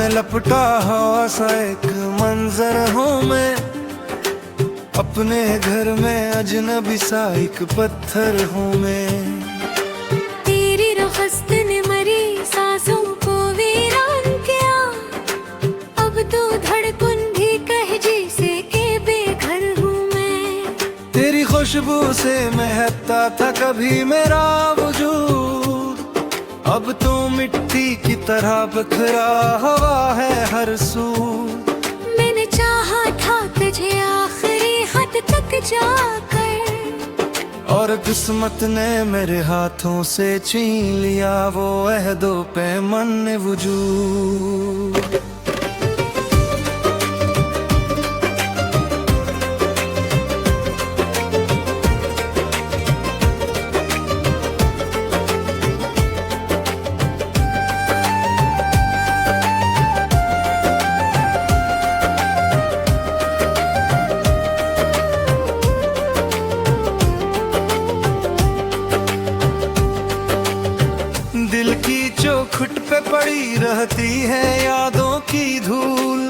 में लपटा हवा सा एक मंजर हूँ मैं, अपने घर में अजनबी सा एक पत्थर हूँ मैं। तेरी रफ़्त ने मरी सांसों को वीरान किया, अब तो धड़कन भी कह जैसे के बेघर हूँ मैं। तेरी खुशबू से महकता था कभी मेरा वजूद, अब तो मिट्टी की तरह बिखरा हवा है हर सू। मैंने चाहा था तुझे आखिरी हद तक जाकर, और किस्मत ने मेरे हाथों से छीन लिया वो अहदो पैमान वजूद। दिल की चौखट पे पड़ी रहती है यादों की धूल,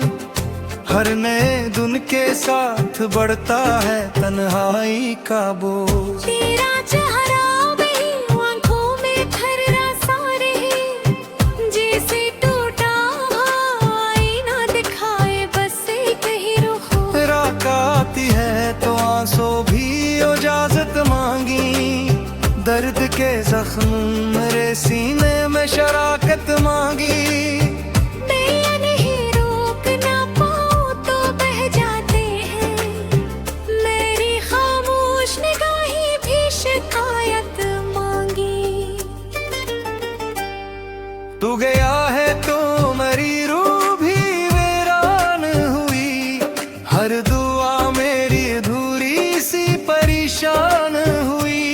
हर नए दिन के साथ बढ़ता है तन्हाई का बोझ। तेरा चेहरा भी आँखों में ठहरा सा रहे, जैसे टूटा आईना दिखाए बस एक ही रुख। रात आती है तो आंसू भी इजाजत मांगी, दर्द के जख्म मेरे सीने में शराकत मांगी। मैं नहीं रोक ना पाऊं तो बह जाते हैं, मेरी खामोश निगाहें भी शिकायत मांगी। तू गया है तो मेरी रूह भी वीरान हुई, हर दुआ मेरी अधूरी सी परेशान हुई।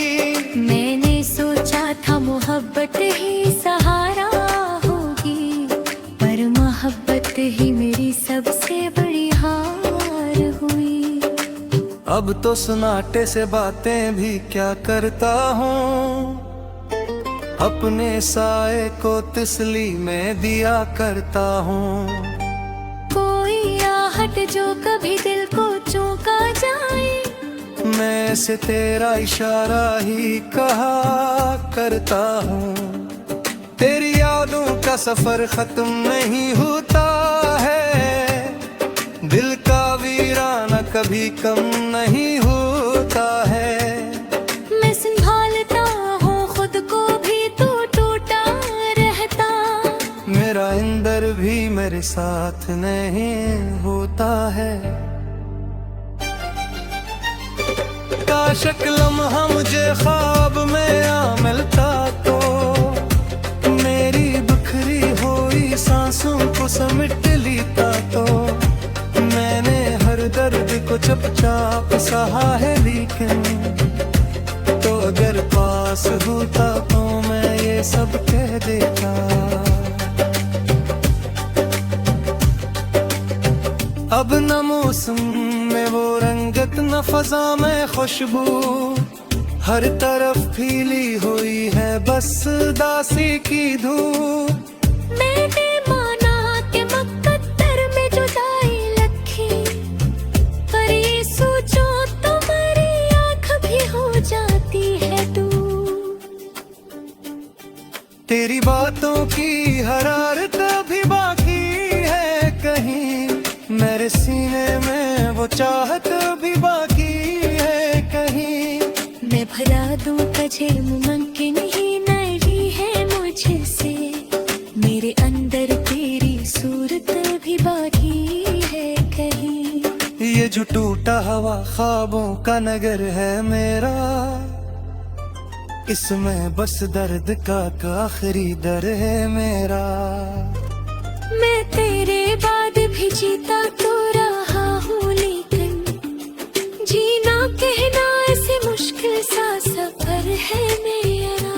मैंने सोचा था मोहब्बत ही सहारा होगी, पर मोहब्बत ही मेरी सबसे बड़ी हार हुई। अब तो सन्नाटे से बातें भी क्या करता हूँ, अपने साए को तसली में दिया करता हूँ। कोई आहट जो कभी दिल को चौंका जाए, मैं से तेरा इशारा ही कहा करता हूँ। तेरी यादों का सफर खत्म नहीं होता है, दिल का वीराना कभी कम नहीं होता है। मैं संभालता हूँ खुद को भी तू टूटा रहता, मेरा अंदर भी मेरे साथ नहीं होता है। काश एक लम्हा मुझे ख्वाब में आ मिलता तो, मेरी बिखरी हुई सांसों को समेट लेता तो। मैंने हर दर्द को चुपचाप सहा है, लेकिन तो अगर पास होता तो मैं ये सब कह देता। अब न मौसम में वो रंगत न फजा में खुशबू, हर तरफ फीली हुई है बस दासी की धूप। मैंने माना कि मुकद्दर में जुदाई लखी, पर ये सोचो तो मेरी आँख भी हो जाती है दूर। तेरी बातों की हरारत भी बाकी है कहीं, मेरे सीने में वो चाहत भी बाकी है कहीं। मैं भरा दूं तुझे मुमकिन ही नहीं है मुझसे, मेरे अंदर तेरी सूरत भी बाकी है कहीं। ये जो टूटा हुआ ख्वाबों का नगर है मेरा, इसमें बस दर्द का आखिरी दर है मेरा। मैं तेरे बाद भी जीता तो रहा हूँ, लेकिन जीना कहना ऐसे मुश्किल सा सफर है मेरा।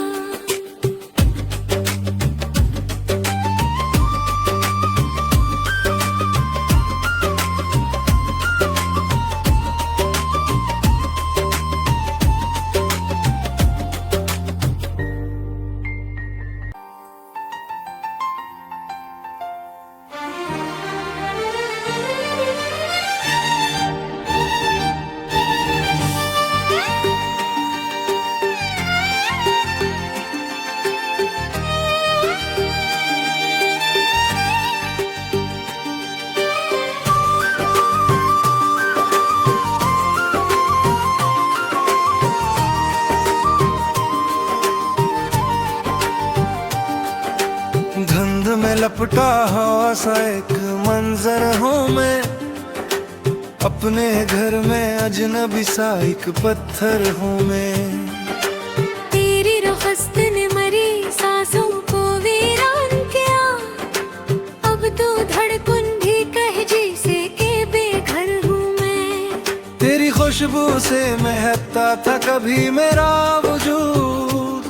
में लपटा हुआ सा एक मंजर हूँ मैं, अपने घर में अजनबी सा एक पत्थर हूँ मैं। तेरी रुखसत ने मरी सांसों को वीरान किया, अब तो धड़कन भी कह जैसे के बेघर हूँ मैं। तेरी खुशबू से महकता था कभी मेरा वजूद,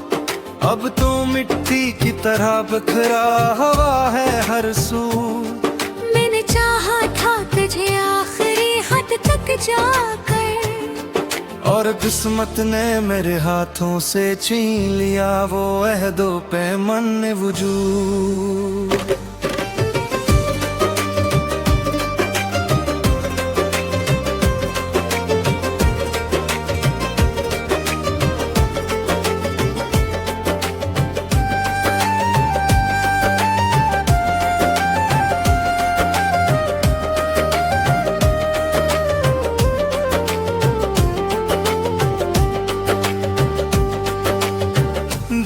अब तो मिट्टी की तरह बिखरा हवा है हर सू। मैंने चाहा था तुझे आखिरी हद तक जाकर, और किस्मत ने मेरे हाथों से छीन लिया वो अहदो पैमान वजूद।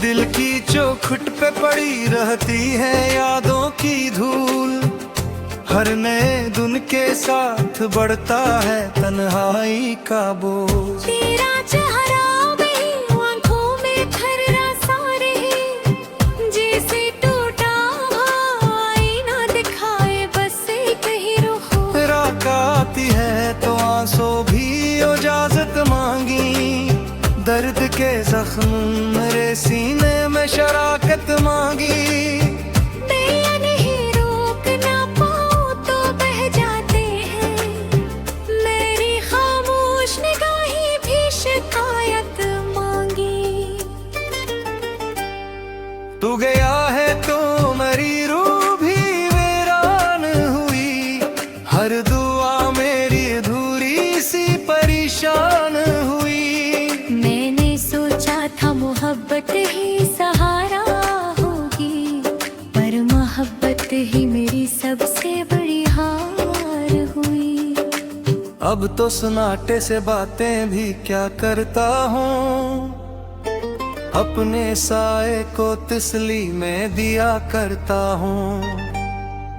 दिल की चौखट पे पड़ी रहती है यादों की धूल, हर नए दिन के साथ बढ़ता है तन्हाई का बोझ। तेरा चेहरा वही आंखों में खर्रा सा रही, जैसे टूटा आईना दिखाए बस एक ही रुख। रात आती है तो आंसू भी इजाजत मांगी, दर्द के जख्म मेरे सीने में शराकत मांगी। मैं नहीं रोक ना पाऊं तो बह जाते हैं, मेरी खामोश निगाहें भी शिकायत मांगी। तू गया है तो मेरी रूह भी वीरान हुई, हर दुआ मेरी अधूरी सी परेशान हुई। मैंने सोचा था मोहब्बत ही सहारा होगी, पर मोहब्बत ही मेरी सबसे बड़ी हार हुई। अब तो सन्नाटे से बातें भी क्या करता हूँ, अपने साए को तसली में दिया करता हूँ।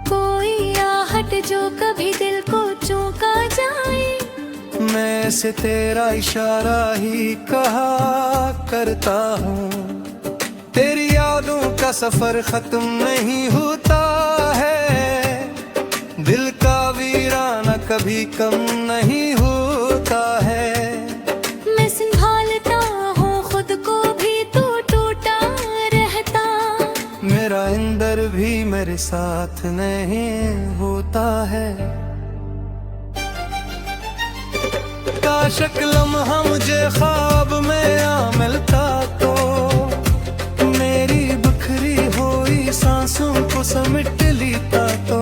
कोई आहट जो कभी दिल को चौंका जाए, मैं से तेरा इशारा ही कहा करता हूँ। तेरी यादों का सफर खत्म नहीं होता है, दिल का वीराना कभी कम नहीं होता है। मैं संभालता हूँ खुद को भी तू टूटा रहता, मेरा अंदर भी मेरे साथ नहीं होता है। काश लम्हा मुझे ख्वाब में आ मिलता तो, मेरी बिखरी हुई सांसों को समेट लेता तो।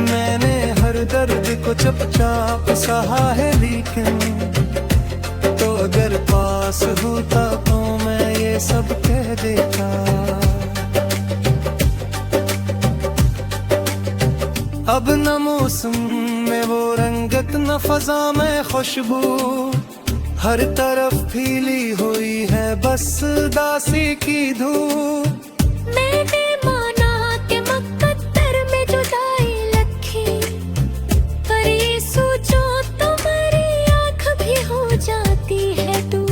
मैंने हर दर्द को चुपचाप सहा है, लेकिन तो अगर पास होता तो मैं ये सब कह देता। अब न मौसम में वो रंगत न फजा में खुशबू, हर तरफ फीली हुई है बस दासी की धूप। मैंने माना कि मुकद्दर में जुदाई लखी, पर ये सोचो तो मेरी आँख भी हो जाती है तू।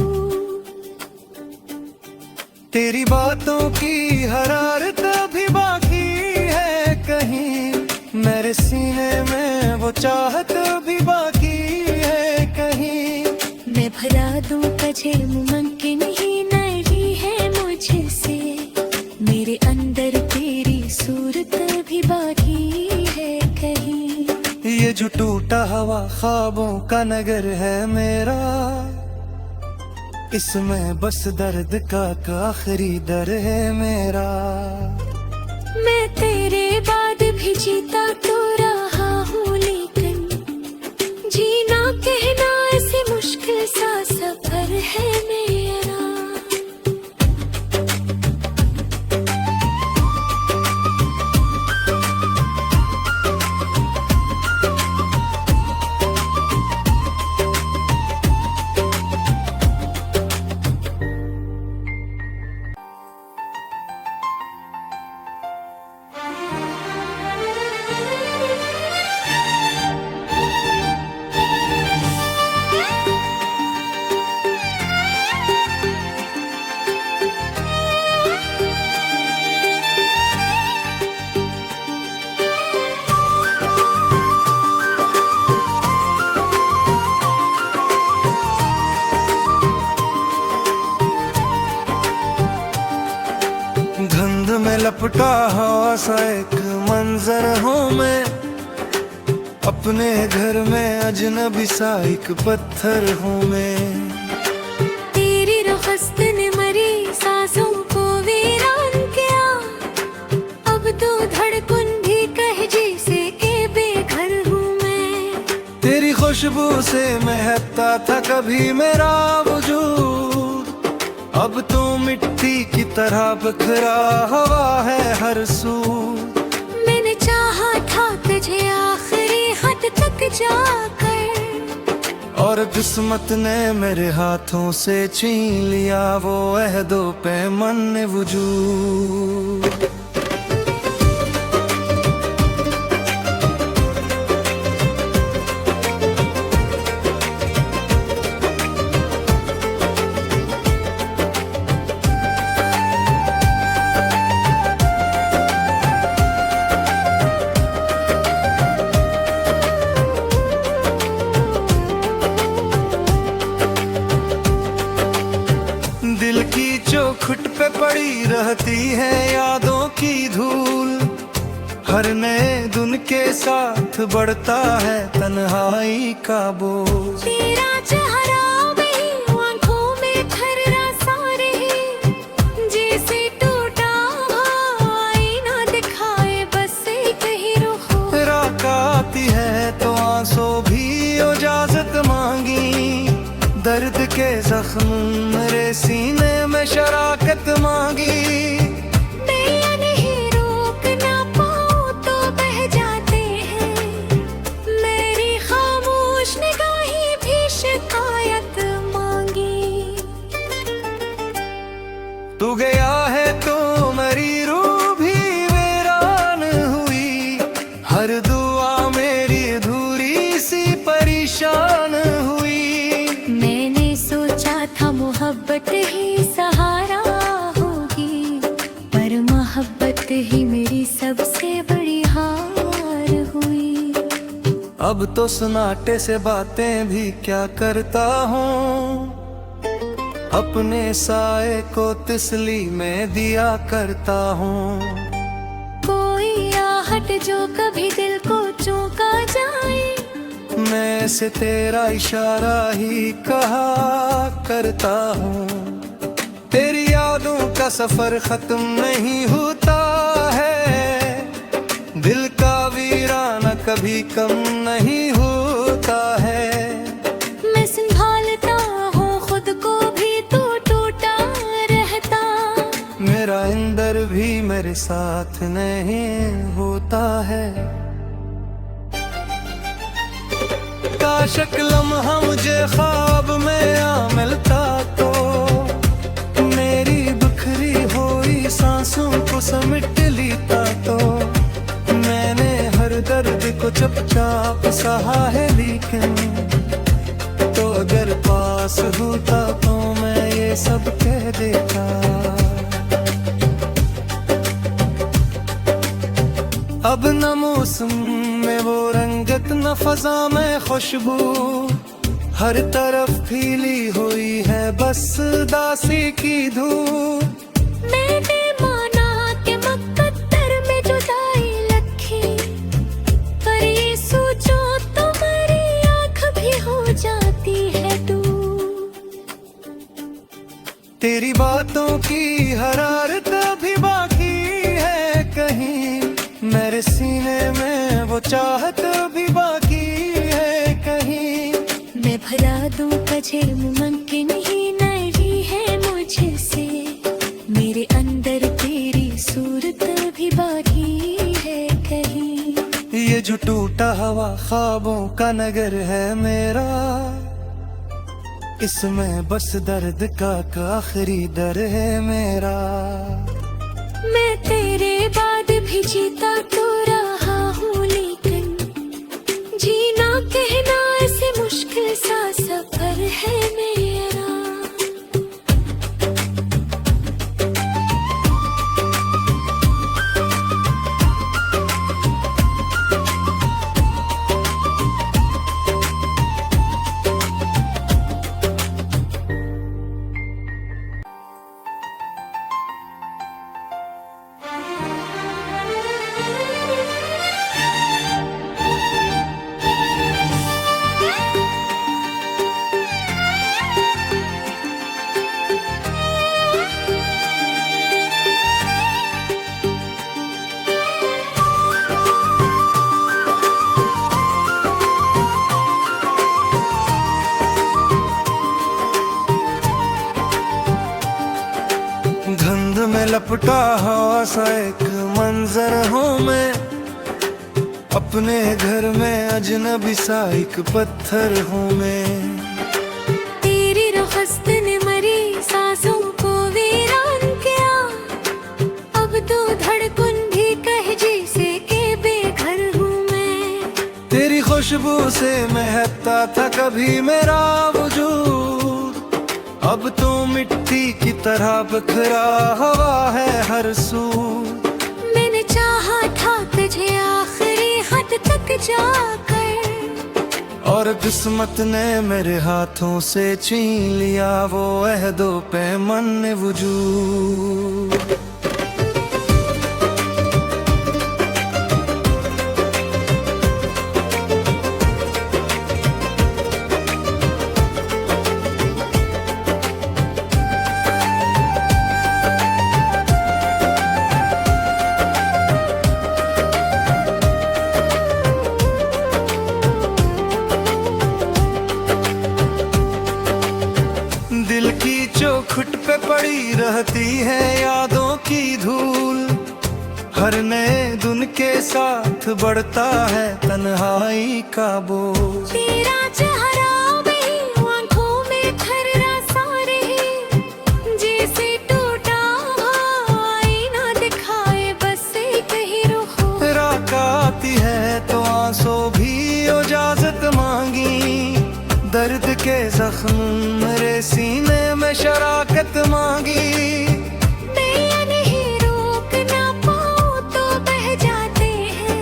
तेरी बातों की हरारत भी बाकी है कहीं, मेरे सीने में वो चाहत भी बाकी है कहीं। मैं भरा दूं तुझे मुमकिन ही नहीं है मुझसे, मेरे अंदर तेरी सूरत भी बाकी है कहीं। ये जो टूटा हुआ ख्वाबों का नगर है मेरा, इसमें बस दर्द का आखिरी दर है मेरा। मैं तेरे बाद भी जीता तो रहा हूँ, लेकिन जीना कहना ऐसे मुश्किल सा सफर है मेरा। का हवा सा एक मंजर हूँ मैं, अपने घर में अजनबी सा एक पत्थर हूँ मैं। तेरी रुखसत ने मरी सांसों को वीरान किया, अब तो धड़कन भी कह जैसे के बेघर हूँ मैं। तेरी खुशबू से महकता था कभी मेरा वजूद, अब तो मिट्टी की तरह बिखरा हवा है हर सू। मैंने चाहा था तुझे आखिरी हद तक जाकर, और किस्मत ने मेरे हाथों से छीन लिया वो अहदो पैमान वजूद। दिल की चौखट पे पड़ी रहती है यादों की धूल, हर नए दिन के साथ बढ़ता है तन्हाई का बोझ। तेरा चेहरा वही आंखों में ठहरा सा रही, जैसे टूटा आईना दिखाए बस एक ही रुख हो। रात आती है तो आंसू भी इजाजत मांगी, दर्द के जख्म मेरे सीने में शराकत मांगी। मैं नहीं रोक ना पाऊं तो बह जाते हैं, मेरी खामोश निगाहें भी शिकायत मांगी। तू गया है तो मेरी रूह भी वीरान हुई, हर दुआ मेरी अधूरी सी परेशान हुई। मैंने सोचा था मोहब्बत ही सहारा होगी, पर मोहब्बत ही मेरी सबसे बड़ी हार हुई। अब तो सन्नाटे से बातें भी क्या करता हूँ, अपने साए को तिसली में दिया करता हूँ। कोई आहट जो कभी दिल को चौंका जाए, मैं से तेरा इशारा ही कहा करता हूँ। तेरी यादों का सफर खत्म नहीं होता है, दिल का वीराना कभी कम नहीं होता है। मैं संभालता हूँ खुद को भी तो टूटा रहता, मेरा अंदर भी मेरे साथ नहीं होता है। काश एक लम्हा मुझे ख्वाब में आ मिलता तो, मेरी बिखरी हुई सांसों को समेट लेता तो। मैंने हर दर्द को चुपचाप सहा है, लेकिन तो अगर पास होता तो मैं ये सब कह देता। अब न मौसम में वो रंगत न फजा में खुशबू, हर तरफ फीली हुई है बस दासी की धूप। मैंने माना कि मुकद्दर में जुदाई लखी, पर ये सोचो तो मेरी आँख भी हो जाती है डूब। तेरी बातों की हरारत भी बाकी है कहीं, मेरे सीने में वो चाहत भी बाकी है कहीं। मैं भरा दूं तुझे मुमकिन ही नहीं है मुझसे, मेरे अंदर तेरी सूरत भी बाकी है कहीं। ये जो टूटा हुआ ख्वाबों का नगर है मेरा, इसमें बस दर्द का आखिरी दर है मेरा। मैं तेरे बाद भी जीता तो रहा हूँ, लेकिन जीना कहना ऐसे मुश्किल सा सफर है मेरा। लपटा हवा सा एक मंजर हूँ मैं, अपने घर में अजनबी सा एक पत्थर हूँ मैं। तेरी रखस्त ने मरी सांसों को वीरान किया, अब तो धड़कन भी कह जैसे के बेघर हूँ मैं। तेरी खुशबू से महकता था कभी मेरा वजूद, अब तो मिट्टी की तरह बिखरा हवा है हर सू। मैंने चाहा था तुझे आखिरी हद तक जाकर, और किस्मत ने मेरे हाथों से छीन लिया वो अहदो पैमान वजूद। दिल की चौखट पे पड़ी रहती है यादों की धूल, हर नए दिन के साथ बढ़ता है तन्हाई का बोझ। तेरा चेहरा भी आंखों में ठहरा सारे, जैसे टूटा आईना दिखाए बस एक ही रुख। रात आती है तो आंसू भी इजाजत मांगी, दर्द के जख्म मेरे सीने में शराकत मांगी। मैं ये नहीं रोक ना पाऊं तो बह जाते हैं,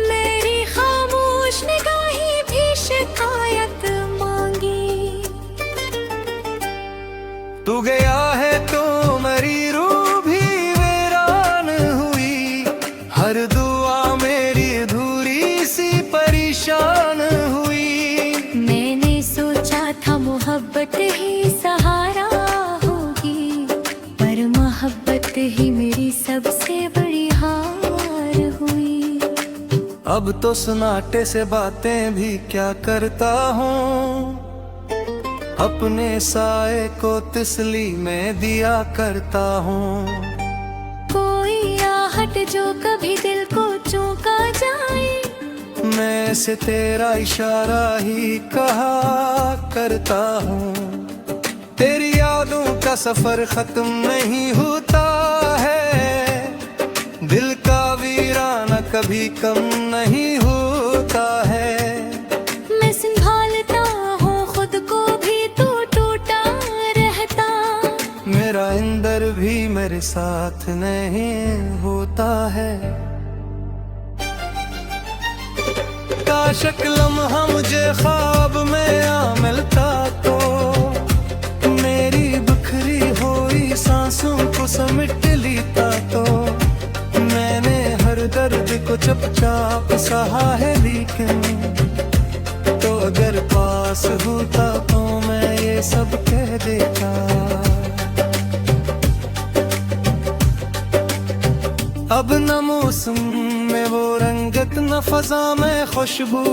मेरी खामोश निगाहें भी शिकायत मांगी। तू गया है तो मेरी रूह भी वीरान हुई, हर दुआ मेरी अधूरी सी परेशान हुई। मैंने सोचा था मोहब्बत ही सहारा होगी, पर मोहब्बत ही मेरी सबसे बड़ी हार हुई। अब तो सन्नाटे से बातें भी क्या करता हूँ, अपने साए को तसली में दिया करता हूँ। कोई आहट जो कभी दिल को चौंका जाए, मैं से तेरा इशारा ही कहा करता हूँ। तेरी यादों का सफर खत्म नहीं होता है, दिल का वीराना कभी कम नहीं होता है। मैं संभालता हूँ खुद को भी तू टूटा रहता, मेरा अंदर भी मेरे साथ नहीं होता है। काश एक लम्हा मुझे ख्वाब में आ मिलता तो, मेरी बिखरी हुई सांसों को समेट लेता तो। मैंने हर दर्द को चुपचाप सहा है, लेकिन तो अगर पास होता तो मैं ये सब कह देता। अब न मौसम में वो रंगत न फजा में खुशबू,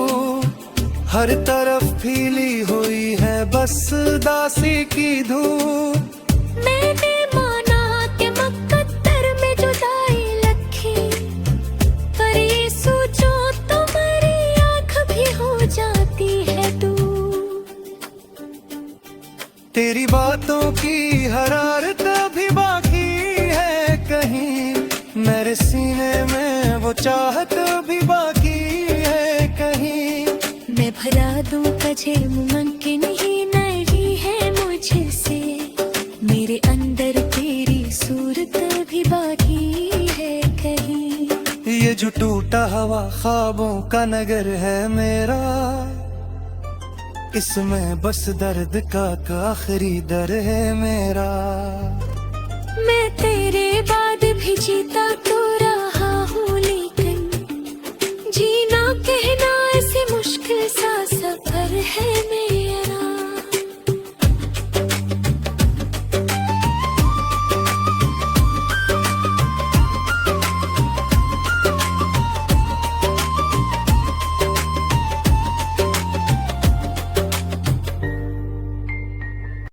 हर तरफ फीली हुई है बस दासी की धूप। मैंने माना कि मुकद्दर में जुदाई लखी, पर ये सोचो तो मेरी आँख भी हो जाती है दूर। तेरी बातों की हरारत भी बाकी है कहीं, मेरे सीने में वो चाहत भी बाकी है कहीं। मैं भरा दूं तुझे मुमकिन ही नहीं है मुझसे, मेरे अंदर तेरी सूरत भी बाकी है कहीं। ये जो टूटा हुआ ख्वाबों का नगर है मेरा, इसमें बस दर्द का आखिरी दर है मेरा। मैं तेरे बाद भी जीता